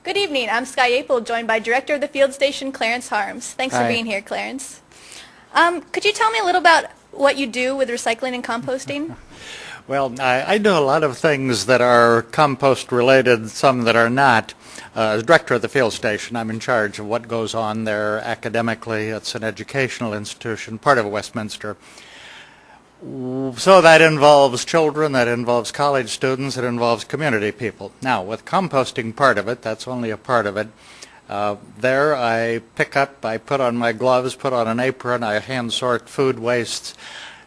Good evening. I'm Sky Apel, joined by Director of the Field Station, Clarance Harms. Thanks for Hi. being here, Clarance. Could you tell me a little about what you do with recycling and composting? Well, I do a lot of things that are compost related, some that are not. As director of the field station, I'm in charge of what goes on there academically. It's an educational institution, part of Westminster. So that involves children, that involves college students, it involves community people. Now, with composting part of it, that's only a part of it. There I pick up, I put on my gloves, put on an apron, I hand sort food wastes,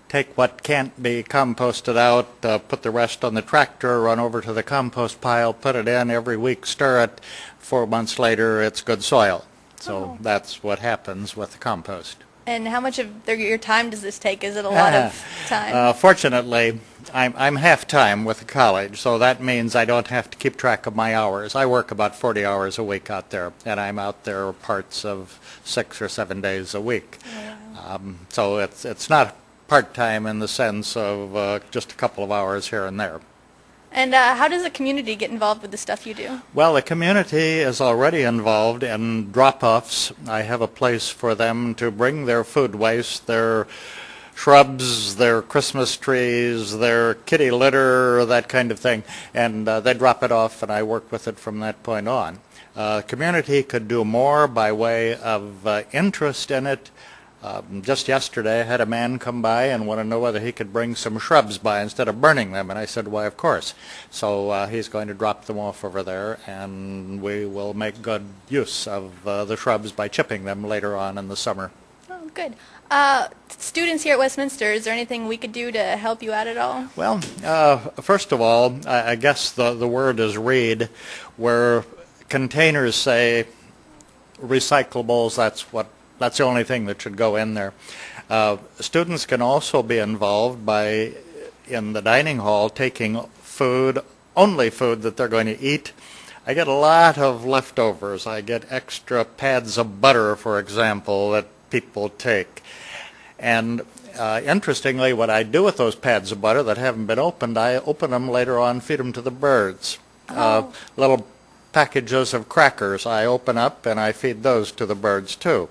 take what can't be composted out, put the rest on the tractor, run over to the compost pile, put it in every week, stir it. 4 months later, it's good soil. So that's what happens with the compost. And how much of your time does this take? Is it a lot of time? Fortunately, I'm half-time with the college, so that means I don't have to keep track of my hours. I work about 40 hours a week out there, and I'm out there parts of 6 or 7 days a week. Oh, wow. So it's not part-time in the sense of just a couple of hours here and there. And how does the community get involved with the stuff you do? Well, the community is already involved in drop-offs. I have a place for them to bring their food waste, their shrubs, their Christmas trees, their kitty litter, that kind of thing, and they drop it off and I work with it from that point on. Community could do more by way of interest in it. Just yesterday I had a man come by and want to know whether he could bring some shrubs by instead of burning them, and I said, why, of course. So he's going to drop them off over there, and we will make good use of the shrubs by chipping them later on in the summer. Oh, good. Students here at Westminster, is there anything we could do to help you out at all? Well, first of all, I guess the word is read, where containers say recyclables, that's the only thing that should go in there. Students can also be involved by, in the dining hall, taking food, only food that they're going to eat. I get a lot of leftovers. I get extra pads of butter, for example, that people take. And interestingly, what I do with those pads of butter that haven't been opened, I open them later on, feed them to the birds. Little packages of crackers I open up and I feed those to the birds too.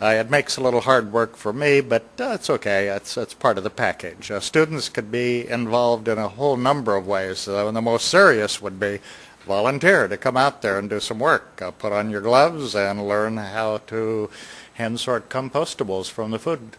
It makes a little hard work for me, but it's okay. It's part of the package. Students could be involved in a whole number of ways. And the most serious would be volunteer to come out there and do some work. Put on your gloves and learn how to hand sort compostables from the food.